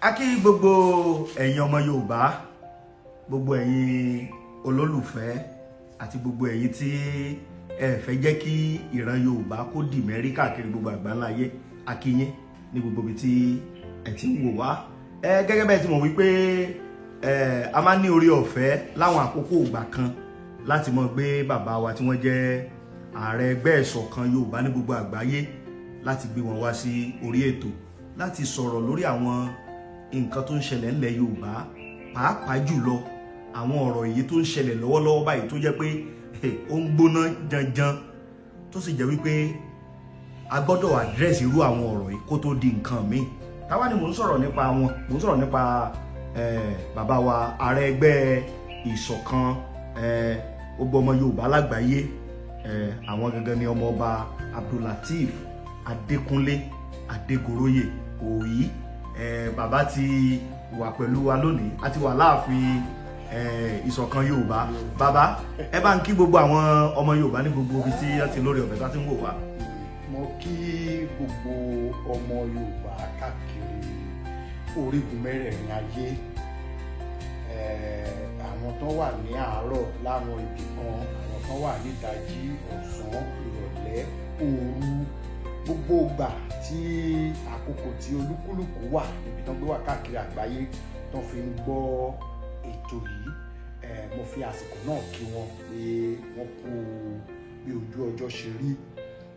A kí gbogbo ẹ̀yin ọmọ Yorùbá, gbogbo ẹ̀yin olólùfẹ́ àti gbogbo ẹ̀yin tí ẹ fẹ́ jẹ́ kí ìran Yorùbá kó dì mẹ́rí káàkiri gbogbo àgbáńlá ayé. A kí yín ní gbogbo ibi tí ẹ ti ń wò wá. Gẹ́gẹ́ bẹ́ẹ̀ tí mo wí pé a máa ní orí ọ̀fẹ́ láwọn àkókò ìgbà kan láti mọ̀ gbé bàbá wa tí wọ́n jẹ́ ààrẹ ẹgbẹ́ ìṣọ̀kan Yorùbá ní gbogbo àgbáyé láti gbé wọn wá sí orí ètò láti sọ̀rọ̀ lórí àwọn nǹkan tó ń ṣẹlẹ̀ ńlẹ̀ Yorùbá, pàápàá jùlọ àwọn ọ̀rọ̀ èyí tó ń ṣẹlẹ̀ lọ́wọ́lọ́wọ́ báyìí tó jẹ́ pé ó ń gbóná janjan, tó sì jẹ́ wípé a gbọ́dọ̀ àdírẹ́sì irú àwọn ọ̀rọ̀ yìí kó tó di nǹkan míì. Táwa ni mò ń sọ̀rọ̀ nípa wọn, mò ń sọ̀rọ̀ nípa bàbá wa ààrẹ ẹgbẹ́ ìṣọ̀kan gbogbo ọmọ Yorùbá lágbàáyé, àwọn gangan ni ọmọọba Abdulateef Adékúnlé Adégoroyè Òòyì. Bàbá ti wà pẹ̀lú wa lónìí, a ti wà láàfin ìṣọ̀kan Yorùbá. Bàbá, ẹ bá ń kí gbogbo àwọn ọmọ Yorùbá ní gbogbo ibi tí wọ́n ti lórí ọ̀fẹ́ tí ń wò wá. Mo kí gbogbo ọmọ Yorùbá káàkiri orígun mẹ́rẹ̀ẹ̀rin ayé, àwọn tó wà ní àárọ̀ láwọn ibì kan, àwọn tó wà ní ìdájí, ọ̀sán, ìrọ̀lẹ́, òru, gbogbo ìgbà tí àkókò tí olúkúlùkù wà níbi tó ń gbé wà káàkiri àgbáyé tó fi ń gbọ́ ètò yìí. Mo fi àsìkò náà kí wọn pé wọ́n kú bí ojú ọjọ́ ṣe rí.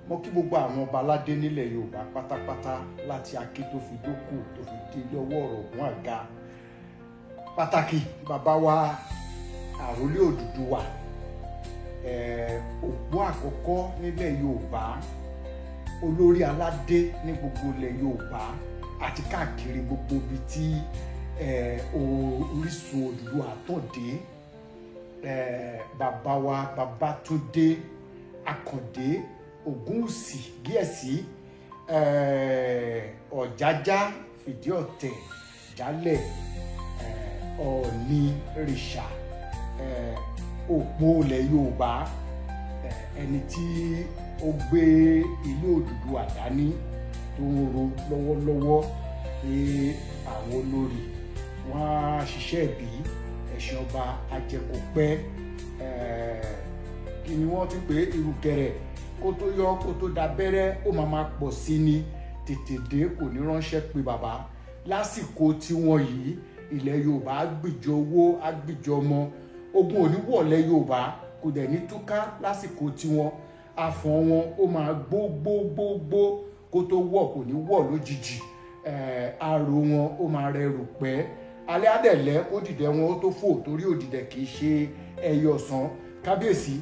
Mo kí gbogbo àwọn ọba aládé nílẹ̀ Yorùbá pátápátá láti Aké tó fi dókù tó fi dé lọ́wọ́ ọ̀rọ̀ Ògún Àga. Pàtàkì bàbá wa Àrólé Odùduwà, ògbó àkọ́kọ́ nílẹ̀ Yorùbá, olórí aládé ní gbogbo ilẹ̀ Yorùbá àti káàkiri gbogbo ibi tí orísun Odùduwà tàn dé. Bàbá wa Babátúndé Àkàndé Ògúnwùsì Gíẹ̀sí, Ọ̀jájá Fìdíọ̀tẹ̀ Jálẹ̀, Ọọ̀ni Rìṣà, òpó ilẹ̀ Yorùbá, ẹni tí ó gbé ilé Odùduwà dání tó ń ro lọ́wọ́lọ́wọ́ pé àwọn olórí wọ́n á ṣiṣẹ́ ìbí ẹ̀sìn ọba ajẹkọ̀pẹ́, kí ni wọ́n ti pè ìrùkẹ̀rẹ̀ kó tó yọ kó tó dabẹ́rẹ́ ó máa pọ̀ sí ni, tètè dé kò ní ránṣẹ́ pé bàbá. Lásìkò tí wọ́n yìí ilẹ̀ Yorùbá á gbìjọ owó, á gbìjọ ọmọ, ogun ò ní wọ̀lẹ̀ Yorùbá, kò dẹ̀ ní túká lásìkò tí wọ́n afọ̀n wọn ó máa gbó kó tó wọ̀, kò ní wọ̀ lójijì. Aró wọn ó máa rẹrù pẹ́, alẹ́ àdẹ̀lẹ́ kó dìdẹ̀ wọn ó tó fò, torí òdìdẹ̀ kì í ṣe ẹyẹ ọ̀sán. Kábíyèsí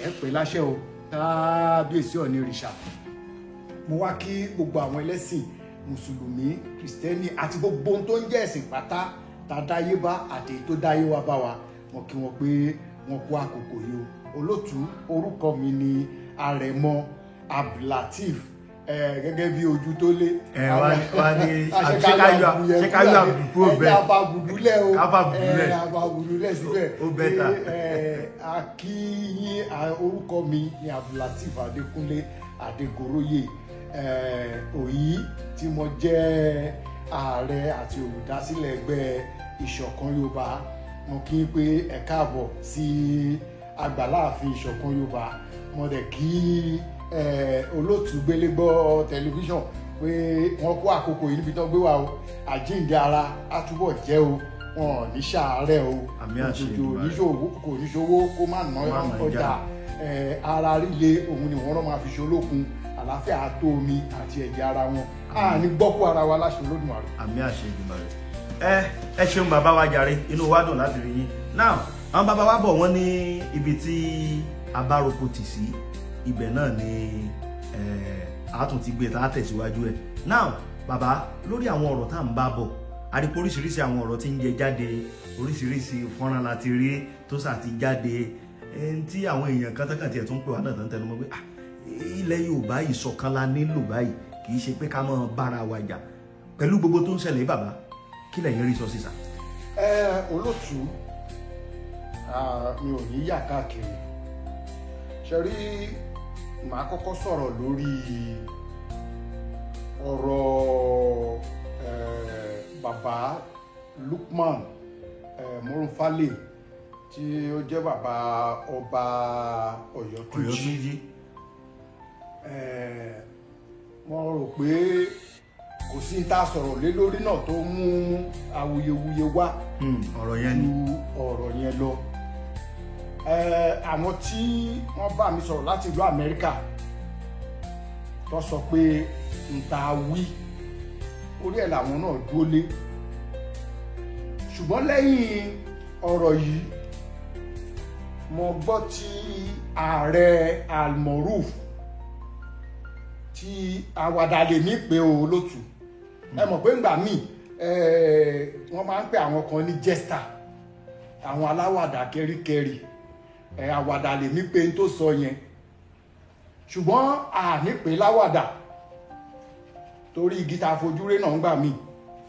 ẹ pẹ́ láṣẹ o, kábíyèsí Ọọ̀ni Rìṣà. Mo wá kí gbogbo àwọn ẹlẹ́sìn mùsùlùmí, kìrìsìtẹ́nì àti gbogbo ohun tó ń jẹ́ ẹ̀sìn pátá tá dáyé bá àti èyí tó dáyé wá bá wa. Mo kí wọn pé wọn kú àkókò yìí o. Olótùú, orúkọ mi ni Àrẹ̀mọ Abdulateef, gẹ́gẹ́ bí ojú tó lé. Wá ní ṣékáyọ̀ àbùkù ọbẹ̀ àbàbùdúlẹ̀ o, àbàbùdúlẹ̀ síbẹ̀ ó bẹ́tà. Akíyín, orúkọ mi ni Abdulateef Adékúnlé Adégoroyè Òòyì, tí mo jẹ́ ààrẹ àti olùdásílẹ̀ ẹgbẹ́ ìṣọ̀kan Yorùbá. Mo kí n pé ẹ káàbọ̀ sí àgbàláàfin ìṣọ̀kan Yorùbá. Mo dẹ̀ kí olóòtú Gbélégbọ́ tẹlifíṣàn pé wọ́n kó àkókò yìí níbi tó gbé wa o. Àjíǹde ara á túbọ̀ jẹ́ o, wọn ò ní ṣàárẹ̀ o, òjòjò kò ní ṣòwò kó má ná ọjà, ara líle òun ni wọ́n rán máa fi ṣolókun, àlàáfíà àtó omi àti ẹ̀jẹ̀ ara wọn á ní gbọ́kú ara wa láṣẹ Olódùmarè. Àmì àṣẹ Èdùmàrè. Ẹ ṣeun bàbá wa jàre, inú wa dùn láti rí yín. Now àwọn bàbá wa bọ̀ wọ́n ní ibi tí abáròkọ tì sí ibẹ̀ náà ni àtún ti gbé tá a tẹ̀síwájú ẹ̀. Now bàbá, lórí àwọn ọ̀rọ̀ tá à ń bá bọ̀, àdìpọ̀ oríṣiríṣi àwọn ọ̀rọ̀ tí ń jẹ jáde, oríṣiríṣi fọ́nrán láti rí tó sà ti jáde, tí àwọn èèyàn kan tẹ́kàn tiẹ̀ tún pè wá náà tán tẹnu mọ́ pé ilẹ̀ Yorùbá ìṣọ̀kan la nílò báyìí, kì í ṣe pé ká máa bára wa jà. Pẹ̀lú gbogbo tó ń ṣẹlẹ̀ bàbá, kí lẹ̀yin rí sọ sísà? Olótùú, mi ò ní yà káàkiri. Ṣe rí, màá kọ́kọ́ sọ̀rọ̀ lórí ọ̀rọ̀ bàbá Lukman Morunfale tí ó jẹ́ bàbá ọba Ọ̀yọ́túnjí. Wọ́n rò pé kò sí ní tá a sọ̀rọ̀ lé lórí náà tó mú awuyewuye wá ọ̀rọ̀ yẹn ni ọ̀rọ̀ yẹn lọ. Àwọn tí wọ́n bá mi sọ̀rọ̀ láti ìlú Amẹ́ríkà tó sọ pé n ta wí orí ẹ̀ làwọn náà dúró lé, ṣùgbọ́n lẹ́yìn ọ̀rọ̀ yìí mo gbọ́ tí ààrẹ Almoruf tí àwàdà lè ní pé o lótú ẹ mọ̀ pé ńgbà míì wọ́n máa ń pè àwọn kan ní jester, àwọn aláwàdà kẹ́ríkẹ́rí, àwàdà lè ní pé n tó sọ yẹn, ṣùgbọ́n àní pé láwàdà torí igi tá a fojú ré náà ń gbà míì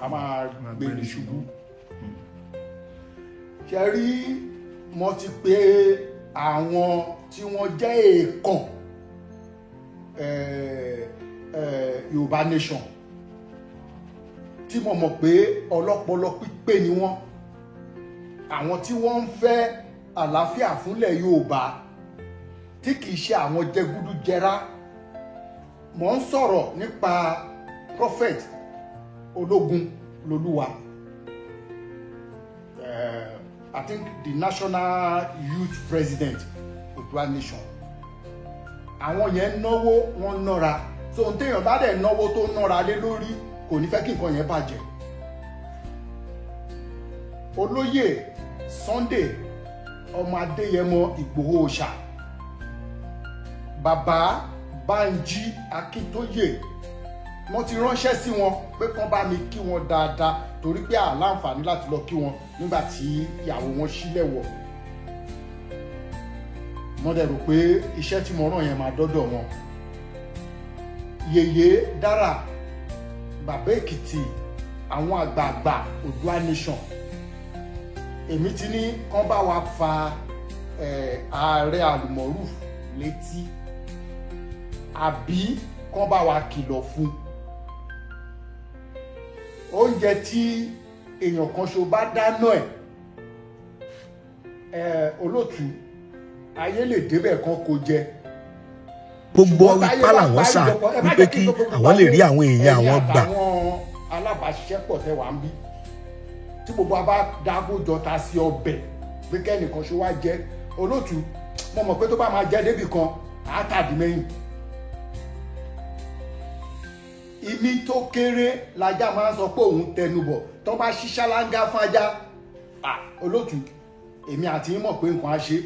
a máa gbé ní ṣubú. Ṣe rí mo ti pè àwọn tí wọ́n jẹ́ èèkàn Yorùbá nation tí mo mọ̀ pé ọlọ́pọlọ pípé ni wọ́n, àwọn tí wọ́n ń fẹ́ àlàáfíà fúnlẹ̀ Yorùbá tí kìí ṣe àwọn jẹgúdújẹrá. Mo ń sọ̀rọ̀ nípa prophet Ológun Lolúwa, I think the national youth president Oòduà nation. Àwọn yẹn náwó wọn nọ́ra, so ohun téèyàn bá dẹ̀ náwó tó nọ́ra lé lórí kò ní fẹ́ kí nǹkan yẹn bàjẹ́. Olóyè Sunday ọmọ Adéyẹmọ Ìgbòho Òòṣà, bàbá Bánjí Akíntóyè, mo ti ránṣẹ́ sí wọn pé kán bá mi kí wọn dáadáa torí pé àláǹfààní láti lọ kí wọn nígbà tí ìyàwó wọn sílẹ̀ wọ̀. Mo dẹ̀ rò pé iṣẹ́ tí mo rán yẹn máa dọ́dọ̀ wọn. Yèyé Dára, Bàbá Èkìtì, àwọn àgbààgbà Oòduà nation, èmi ti ní kán bá wa fa ààrẹ Almoruf létí àbí kán bá wa kìlọ̀ fún. Oúnjẹ tí èèyàn kan ṣo bá dáná olóòtú ayé lè débẹ̀ kan kó jẹ. Gbogbo ipá làwọn sà wípé kí àwọn lè rí àwọn èèyàn àwọn gbà. Àwọn alábàáṣiṣẹ́pọ̀ tẹ́ wà ń bí tí gbogbo abá dágójọ ta sí ọbẹ̀ pé kẹ́nìkan ṣó wá jẹ, olóòtú mo mọ̀ pé tó bá máa jẹ débì kan àátàdí mẹ́yìn. Ìmí tó kéré lajá máa ń sọ pé òun tẹnubọ̀ tó bá ṣí ṣáláńgá fún ajá. Olóòtú èmi àti yín mọ̀ pé nǹkan á ṣe.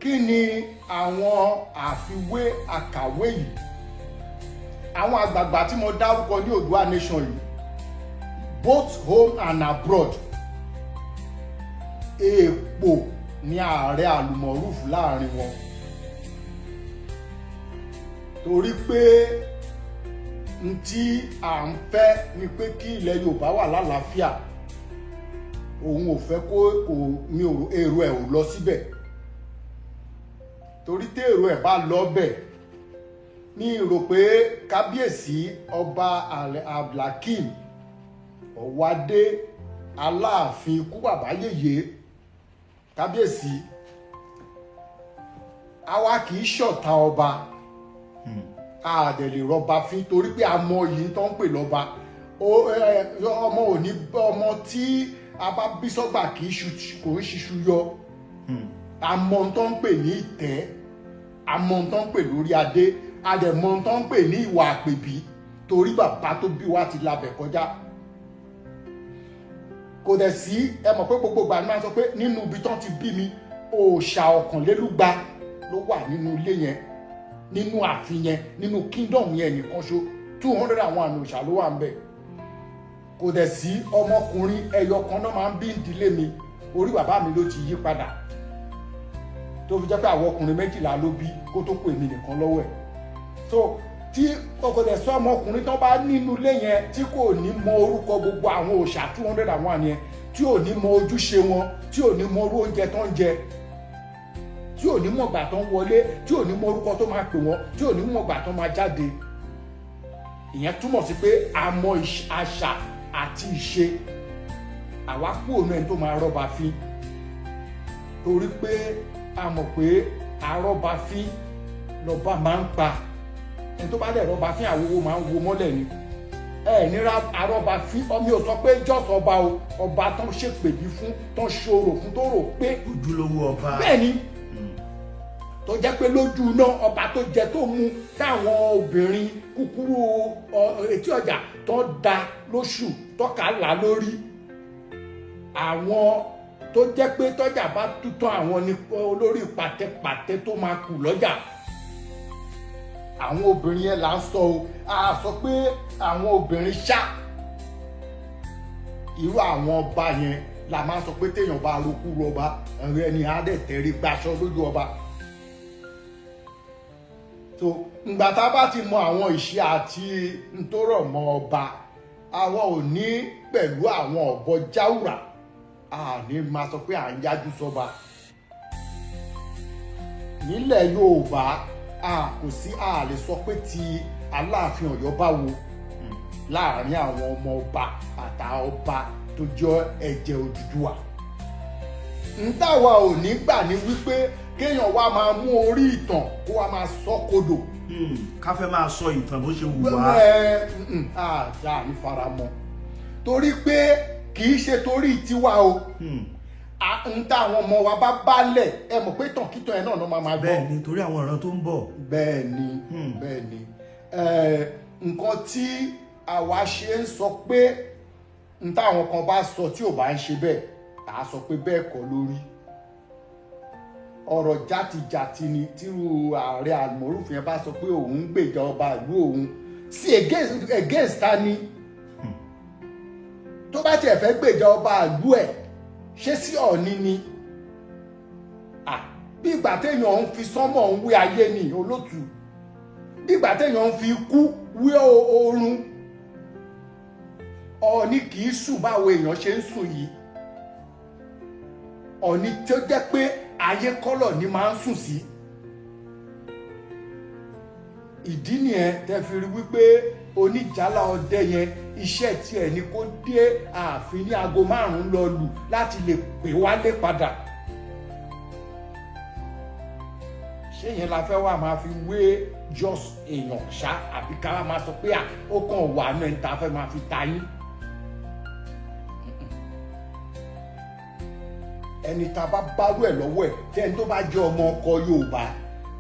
Kí ni àwọn àfiwé àkàwé yìí? Àwọn àgbààgbà tí mo dárúkọ ní Oòduà nation yìí, both home and abroad, èèpò ní ààrẹ Almoruf láàrin wọn. Torí pé n tí à ń fẹ́ ni pé kí ilẹ̀ Yorùbá wà lálàáfíà, òun ò fẹ́ kó mi èrò ẹ̀ ò lọ síbẹ̀. Torí tí èrò ẹ̀ bá lọ bẹ̀, ní rò pé kábíyèsí ọba Abdulhakeem Ọ̀wádé Aláàfin ikú bàbá yèyé kábíyèsí, àwa kì í ṣọ̀tá ọba, a dẹ̀ lè rọba fín torí pé a mọ yìí tó ń pè lọ́ba. Ọmọ òní ọmọ tí a bá bí sọ́gbà kò ń ṣiṣu yọ. A mọ tó ń pè ní ìtẹ́, a mọ tó ń pè lórí adé, a dẹ̀ mọ tó ń pè ní ìwà àpèbí torí bàbá tó bí wa ti labẹ̀ kọjá. Kò dẹ̀ sí, ẹ mọ̀ pé gbogbo ìgbà ni máa sọ pé nínú ibi tán ti bí mi, òòṣà ọ̀kànlélúgba ló wà nínú ilé yẹn, nínú ààfin yẹn, nínú kingdom yẹn nìkan ṣo 201 òòṣà ló wà ń bẹ̀. Kò dẹ̀ sí ọmọkùnrin ẹyọ kan náà máa ń bí ìdílé mi, orí bàbá mi ló ti yí padà tó fi jẹ́ pé àwọn ọkùnrin 12 ló bí kó tó pè mí nìkan lọ́wọ́ ẹ̀. So tí kò dẹ̀ sọ ọmọkùnrin tó bá nínú ilé yẹn tí kò ní mọ orúkọ gbogbo àwọn òòṣà 201 yẹn, tí ò ní mọ ojúṣe wọn, tí ò ní mọ orú oúnjẹ tó ń jẹ, tí ò ní mọ ìgbà tó ń wọlé, tí ò ní mọ orúkọ tó máa pè wọ́n, tí ò ní mọ ìgbà tó máa jáde. ìyẹn túmọ̀ sí pé a mọ àṣà àti ìṣe. Àwa kú òun ẹni tó máa rọ́ba fín torí pé a mọ̀ pé arọ́ba fín lọ́ba máa ń pa, ẹni tó bá dẹ̀ rọ́ba fín àwòwò máa ń wo mọ́lẹ̀ ni. Nira arọ́ba fín ọmọ ò sọ pé jọ́sọ̀ ọba o, ọba tó ń ṣèpèbí fún, tó ń ṣòro fún, tó rò pé ojúlówó ọba. bẹ́ẹ̀ ni tó jẹ́ pé lójú náà ọba tó jẹ tó mu táwọn obìnrin kúkúrú etí ọjà tó da lóṣù tọ́ka là lórí, àwọn tó jẹ́ pé tọ́jà bá tútọ́ àwọn ní olórí pàtẹ́pàtẹ́ tó máa kù lọ́jà. Àwọn obìnrin yẹn là ń sọ o, a sọ pé àwọn obìnrin ṣá. Irú àwọn ọba yẹn la máa sọ pé téèyàn bá roku rọba ẹni á dẹ̀ tẹ̀rí gbaṣọ lójú ọba. So ìgbà tá a bá ti mọ àwọn ìṣe àti ntòrọ̀ mọ́ ọba, àwọn ò ní pẹ̀lú àwọn ọ̀bọ jáwùrà, a ní máa sọ pé à ń yájú sọ́ba. Nílẹ̀ Yorùbá kò sí a lè sọ pé ti Aláàfin Ọ̀yọ́ bá wo láàrin àwọn ọmọ ọba àtàwọn ọba tó jẹ́ ẹ̀jẹ̀ Odùduwà. Ntàwa ò ní gbà ní wípé kéèyàn wá máa mú orí ìtàn kó wá máa sọ kodò. Ká fẹ́ máa sọ ìtàn bó ṣe wù wá. Àjà ní faramọ́ torí pé kì í ṣe torí tiwa o. N táwọn ọmọ wa bá balẹ̀ ẹ mọ̀ pé tànkítàn ẹ̀ náà ló máa gbọ́. Bẹ́ẹ̀ ni torí àwọn ìran tó ń bọ̀. Bẹ́ẹ̀ ni bẹ́ẹ̀ ni nǹkan tí àwa ṣe ń sọ pé n táwọn kan bá sọ tí ò bá ń ṣe bẹ́ẹ̀ à á sọ pé bẹ́ẹ̀ kọ́ lórí. Ọ̀rọ̀ játijàti ni tírú ààrẹ Almoruf yẹn bá sọ pé òun ń gbèjà ọba ìlú òun sí against ta ni. Tó bá tiẹ̀ fẹ́ gbèjà ọba ìlú ẹ̀ ṣé sí Ọọ̀ni ni. Bí ìgbà téèyàn ń fi sánmọ̀ ń wé ayé ni Olótù, bí ìgbà téèyàn ń fi ikú wé oorun. Ọọ̀ni kì í sùn báwo èèyàn ṣe ń sùn yìí. Ọọ̀ni tó jẹ́ pé ayé kọ́lọ̀ ni máa ń sùn sí. Ìdí nìyẹn tẹ́ fi rí wípé oníjàlá ọdẹ yẹn iṣẹ́ tiẹ̀ ni kó dé ààfin ní aago 5 lọ lù láti lè pè wálé padà. Ṣé yẹn la fẹ́ wá máa fi wé just èèyàn ṣá àbí ká wá máa sọ pé ó kàn wà náà ní ta fẹ́ máa fi ta yín. Ẹni tá a bá bárú ẹ̀ lọ́wọ́ ẹ̀ tẹ́ni tó bá jẹ́ ọmọ ọkọ Yorùbá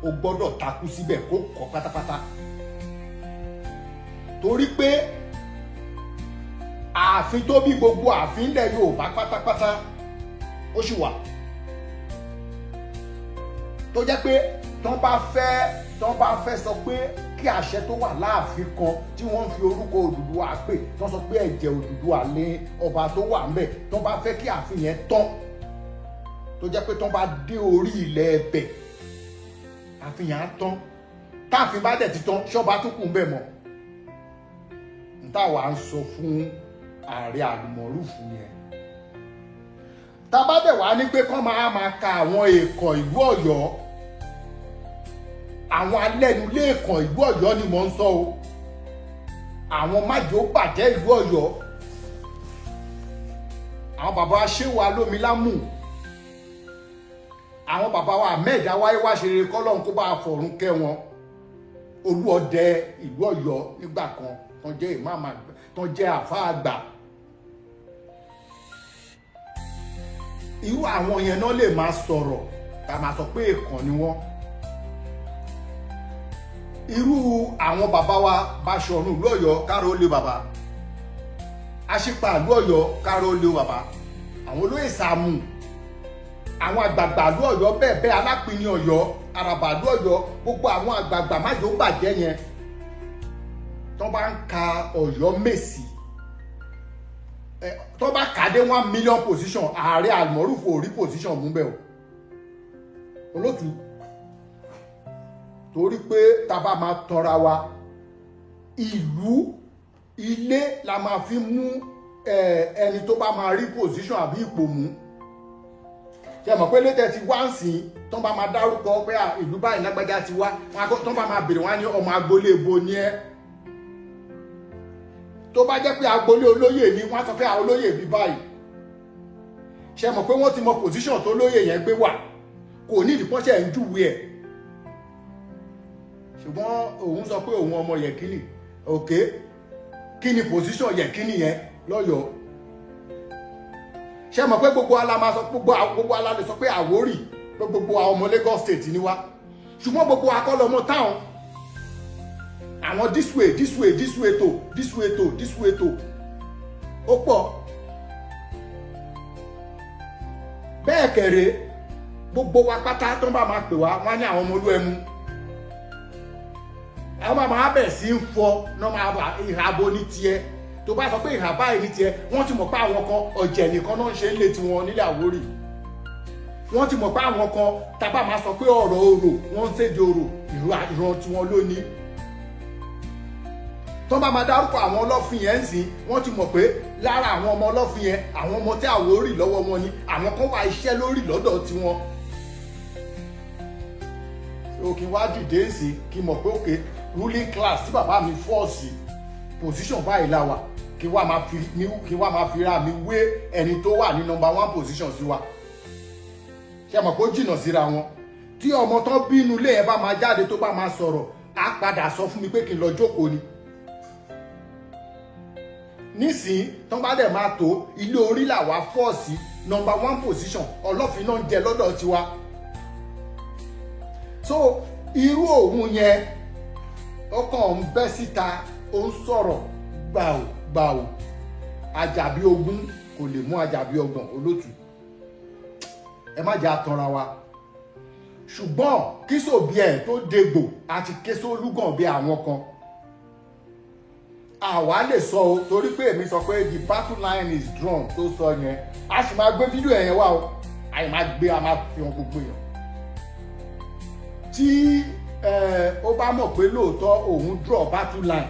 ó gbọ́dọ̀ takú síbẹ̀ kó kọ́ pátápátá. Torí pé ààfin tó bí gbogbo ààfin ilẹ̀ Yorùbá pátápátá ó sì wà. Tó jẹ́ pé tán bá fẹ́ sọ pé kí àṣẹ tó wà láàfin kan tí wọ́n ń fi orúkọ Odùduwà pè tán sọ pé ẹ̀jẹ̀ Odùduwà lé ọba tó wà ńbẹ̀ tán bá fẹ́ kí ààfin yẹn tán. Tó jẹ́ pé tán bá dé orí ilẹ̀ ẹbẹ̀ ààfin yẹn á tán. Táàfin bá dẹ̀ ti tán ṣọ́ba tó kù ń bẹ̀ mọ́. Táwa ń sọ fún ààrẹ Almoruf yẹn. Tá bá dẹ̀ wá ní pé kán máa ka àwọn èèkàn ìlú Ọ̀yọ́, àwọn alẹ́nulé èèkàn ìlú Ọ̀yọ́ ni mò ń sọ o. Àwọn májò bàjẹ́ ìlú Ọ̀yọ́, àwọn bàbá Ṣéwà Lómilámù, àwọn bàbá wa Ahmed Awáyé wá ṣe rere kọ́lọ́hún kó bá fọ̀run kẹ́ wọn. Olúọdẹ ìlú Ọ̀yọ́ nígbà kan tán jẹ́ ìmáàmù àgbà tán jẹ́ àfáà àgbà. Irú àwọn yẹn náà lè máa sọ̀rọ̀ ká máa sọ pé èèkàn ni wọ́n. Irú àwọn bàbá wa Báṣọ̀run ìlú Ọ̀yọ́ káàró lé bàbá, Aṣípa ìlú Ọ̀yọ́ káàró lé bàbá, àwọn olóyè Sàámù, àwọn àgbààgbà ìlú Ọ̀yọ́ bẹ́ẹ̀ bẹ́ẹ̀ Alápinni Ọ̀yọ́, Àràbà ìlú Ọ̀yọ́, gbogbo àwọn àgbààgbà májò bàjẹ́ yẹn tán bá ń ka Ọ̀yọ́ Mèsì tó bá kà dé 1 million position ààrẹ Almoruf ò rí position mú bẹ́ẹ̀ o Olótù. Torí pé tá bá máa tanra wa ìlú ilé la máa fi mú ẹni tó bá máa rí position àbí ipò mú. Ṣé mọ̀ pé létẹ̀ ti wá ń sìn tán bá máa dárúkọ pé ìlú báyìí lágbájá ti wá tán bá máa bèrè wá ní ọmọ agboolé ebo ní ẹ́. tó bá jẹ́ pé agboolé olóyè ni wọ́n á sọ pé àwọn olóyè bí báyìí ṣe mọ̀ pé wọ́n ti mọ position tó lóyè yẹn gbé wà kò ní ìdípọ́nṣẹ́ ń júwe ẹ̀ ṣùgbọ́n òun sọ pé òun ọmọ Yẹ̀kínì òkè kí ni position Yẹ̀kínì yẹn lọ́yọ̀ọ́ ṣe mọ̀ pé gbogbo ala lè sọ pé Àwórì gbogbo àwọn ọmọ Lagos State ni wá ṣùgbọ́n gbogbo akọ́lọmọ táwọn àwọn this way to ó pọ̀ bẹ́ẹ̀ kẹ̀rẹ́ gbogbo wa pátá tó ń bá máa pè wá wọ́n ní àwọn ọmọ Olúẹmú àwọn máa bẹ̀rẹ̀ sí ń fọ náà máa ìhàbò ní tiẹ̀ tó bá sọ pé ìhà báyìí ní tiẹ̀ wọ́n ti mọ̀ pé àwọn kan ọ̀jẹ̀ nìkan náà ń ṣe ń lé tiwọn nílẹ̀ Àwórì wọ́n ti mọ̀ pé àwọn kan tábà máa sọ pé ọ̀rọ̀ orò wọ́n ń séde orò ìran tiwọn lónìí tó bá máa dárúkọ àwọn Ọlọ́fin yẹn ń sìn wọ́n ti mọ̀ pé lára àwọn ọmọ Ọlọ́fin yẹn àwọn ọmọ tí Àwórì lọ́wọ́ wọn ni àwọn kan wá iṣẹ́ lórí lọ́dọ̀ tiwọn òkè wá dìde sí kí mọ̀ pé òkè ruling class tí bàbá mi fọ́ọ̀sì position báyìí la wà kí wá máa fi ra mi wé ẹni tó wà ní number 1 position sí wa ṣe mọ̀ pé ó jìnnà síra wọn tí ọmọ tán bínú ilé ẹ bá máa jáde tó bá máa sọ̀rọ̀ á padà sọ fún mi pé kí n lọ jókòó ni nísìnyí tán bá dẹ̀ máa tó ilé orí làwa fọ́ọ̀sì number 1 position Ọlọ́fin náà ń jẹ lọ́dọ̀ tiwa so irú òun yẹn ọkàn ń bẹ́ síta ó ń sọ̀rọ̀ gbàù Àjàbí ogún kò lè mú Àjàbí ọgbọ̀n olótù ẹ má jẹ́ àtànra wa ṣùgbọ́n kí sòbí ẹ̀ tó dégbò àti Késolúgàn bí àwọn kan àwa lè sọ o torí pé èmi sọ pé the battle line is drawn tó sọ yẹn a sì máa gbé fídíò yẹn wá o àyè máa gbé a máa fi hàn gbogbo yẹn tí ó bá mọ̀ pé lóòótọ́ òun draw battle line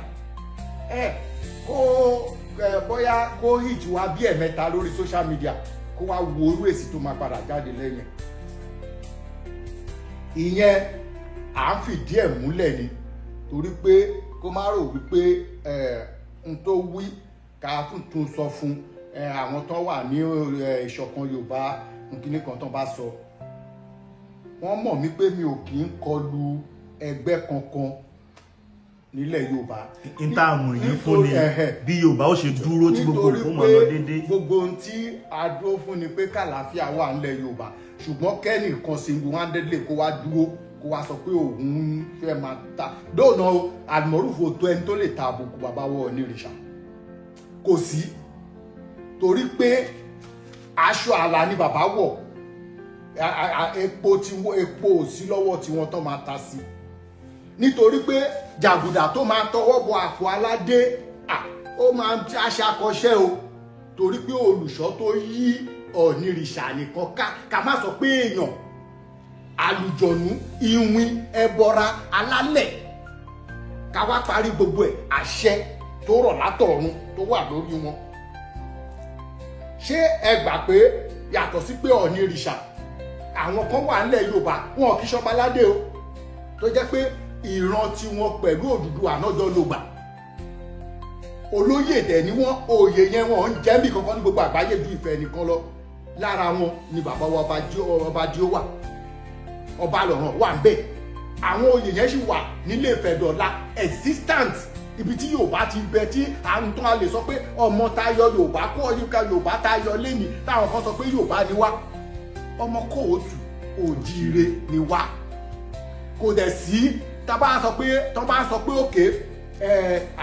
kó bóyá kó hit wá bí ẹ̀mẹ́ta lórí social media kó wá wo orú èsì tó máa padà jáde lẹ́yìn ìyẹn à ń fìdí ẹ̀ múlẹ̀ ni torí pé kó má rò wípé n tó wí ká tuntun sọ fún àwọn tó wà ní ìṣọ̀kan Yorùbá nkíní kan tó bá sọ wọ́n mọ̀ mí pé mi ò kì í kọlu ẹgbẹ́ kankan nílẹ̀ Yorùbá. ìtààmù yìí fún ni bí Yorùbá ó ṣe dúró tí gbogbo nǹkan mọ̀ lọ déédéé. gbogbo ohun tí a dúró fún ni pé kàlàáfíà wà nílẹ̀ Yorùbá ṣùgbọ́n kẹ́nìkan single-handedly kó wá dúró kó wá sọ pé òun fẹ́ máa ta dóònà Almoruf tó ẹni tó lè ta àbùkù bàbá wọ onírìṣà kò sí torí pé aṣọ àlà ni bàbá wọ̀ epo ò sí lọ́wọ́ tí wọ́n tán máa ta sí nítorí pé jàgùdà tó máa tọwọ́ bọ àpò aládé ó máa ń aṣàkọṣẹ́ o torí pé olùṣọ́ tó yí onírìṣà nìkan ká má sọ pé èèyàn àlùjọ̀nú ìwìn ẹbọra alálẹ̀ ká wá parí gbogbo ẹ̀ àṣẹ tó rọ̀ látọ̀run tó wà lórí wọn ṣé ẹ gbà pé yàtọ̀ sí pé onírìṣà àwọn kan wà nílẹ̀ Yorùbá wọn kì í ṣọba aládé o tó jẹ́ pé ìran tí wọn pẹ̀lú Odùduwà nájọ́ ló gbà olóyè dẹ̀ ni wọ́n òye yẹn wọn ń jẹ́ bí kankan ní gbogbo àgbáyé ju Ifẹ̀ nìkan lọ lára wọn ni bàbá wa ọba Díó wà ọba lọ́ràn wà ń bẹ̀ àwọn oyè yẹn sì wà nílé Ifẹ̀ dọ̀la existant ibi tí Yorùbá ti bẹ tí àwọn tó a lè sọ pé ọmọ tayọ Yorùbá kó ọyíká Yorùbá tayọ lẹ́ni táwọn kan sọ pé Yorùbá ni wá ọmọ kóòtù òjíire ni wá kò dẹ̀ sí tó bá sọ pé òkè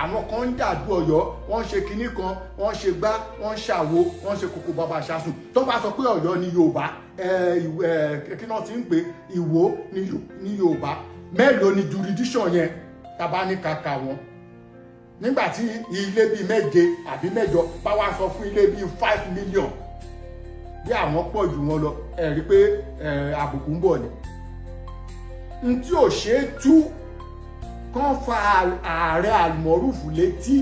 àwọn kan ń dàdú Ọ̀yọ́ wọ́n ń ṣe kinní kan wọ́n ń ṣe gbá wọ́n ń ṣàwo wọ́n ń ṣe kókó bàbá ṣàsùn tó bá sọ pé Ọ̀yọ́ ni Yorùbá kí náà ti ń pè Ìwó ní Yorùbá mélòó ni jurisdiction yẹn tàbá ní kàkà wọn nígbà tí ilé bíi 7 àbí 8 bá wá sọ fún ilé bíi 5 million bí àwọn pọ̀ jù wọn lọ ẹ rí pé àbùkù ń bọ̀ ni n tí ò ṣe é tú kán fa ààrẹ Almoruf létí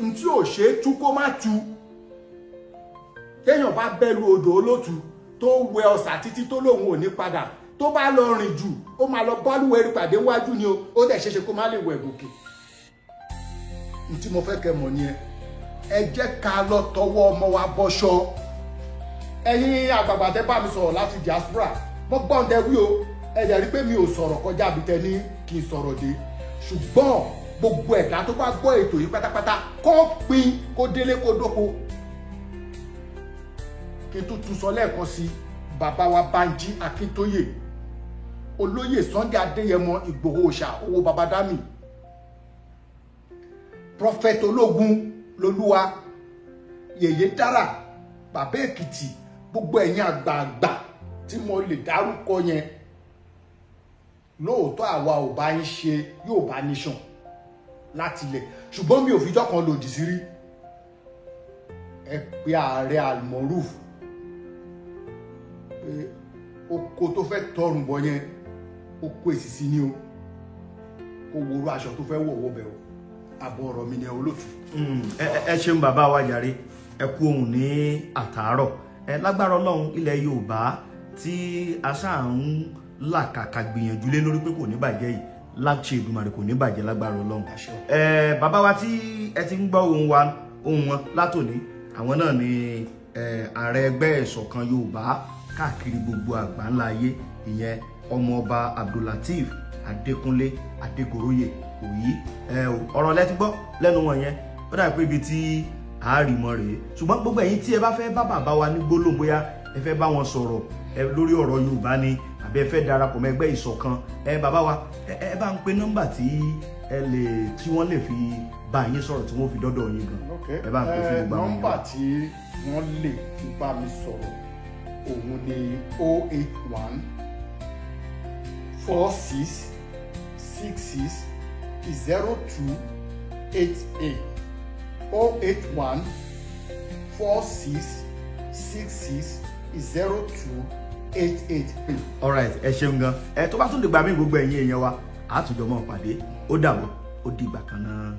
n tí ò ṣe é tú kó má tú téèyàn bá bẹ́lu odò olótù tó wẹ ọ̀sà títí tó lóun ò ní padà tó bá lọ rìn jù ó máa lọ bọ́lúwẹ̀rí pàdé wájú ni ó dẹ̀ ṣeéṣe kó má lè wẹ̀ gòkè n tí mo fẹ́ kẹ́ mọ̀ nìyẹn ẹ jẹ́ ká lọ tọwọ́ ọmọ wa bọ́ṣọ. Ẹ̀yin àgbààgbà tẹ́ bá mi sọ̀rọ̀ láti diaspora mo gbọ́n tẹ wí o ẹ dẹ̀ rí pé mi ò sọ̀rọ̀ kọjá bí tẹ ní kí n sọ̀rọ̀ dé ṣùgbọ́n gbogbo ẹ̀dá tó bá gbọ́ ètò yìí pátápátá kó pín kó délé kó dóko. Kí n tún sọ lẹ́ẹ̀kan sí bàbá wa Banji Akíntóyè, olóyè Sunday Adéyẹmọ Ìgbòho Òòṣà owó baba dami, Prophet Ológun Lolúwa, Yèyé Dára, bàbá Èkìtì, gbogbo ẹ̀yin àgbààgbà tí mo lè dárúkọ yẹn. Lóòótọ́ àwa ò bá ń ṣe Yorùbá nation láti ilẹ̀ ṣùgbọ́n mi ò fijọ́ kan lòdì sí rí. Ẹ pé ààrẹ Almoruf pé oko tó fẹ́ tọrùn bọ̀ yẹn ó kó èsì sí ní o kó worú aṣọ tó fẹ́ wọ̀wọ́ bẹ̀ o àbọ̀ ọ̀rọ̀ mi ni olóòtú. Ẹ ṣeun bàbá wa jàre, ẹ kú ohùn ní àtàárọ̀. Lágbára Ọlọ́run ilẹ̀ Yorùbá tí a ṣáà ń làkàkà gbìyànjú lé lórí pé kò ní bàjẹ́ yìí láti Èdùmàrè kò ní bàjẹ́ lágbára Ọlọ́run. Bàbá wa tí ẹ ti ń gbọ́ ohùn wọn látòní, àwọn náà ni ààrẹ ẹgbẹ́ ìṣọ̀kan Yorùbá káàkiri gbogbo àgbáńlá ayé, ìyẹn ọmọọba Abdulateef Adékúnlé Adégoróyè Òyí. Ọ̀rọ̀ lẹ ti gbọ́ lẹ́nu wọn yẹn, ó dàbí pé ibi tí àárìmọ́ rèé. Ṣùgbọ́n gbogbo ẹ̀yin tí ẹ bá fẹ́ bá bàbá wa ní gbólóhùn, bóyá ẹ fẹ́ bá wọn sọ̀rọ̀ lórí ọ̀rọ̀ Yorùbá ni àbí ẹ fẹ́ darapọ̀ mọ́ ẹgbẹ́ ìṣọ̀kan, bàbá wa ẹ bá ń pe nọ́mbà tí wọ́n lè fi bá yín sọ̀rọ̀ tí wọ́n fi dọ́dọ̀ yín gan. Ẹ bá ń pe fún gbogbo àwọn nọ́mbà tí wọ́n lè fi bá mi sọ̀rọ̀ òun ni 081 46 66 02 88 081 46 66 02 88. Alright, ẹ ṣeun gan. Tó bá tún lè gbà mí gbogbo ẹ̀yin èèyàn wa, àtúnjọ mọ́ pàdé. Ó dàbọ̀, ó dìgbà kan náà.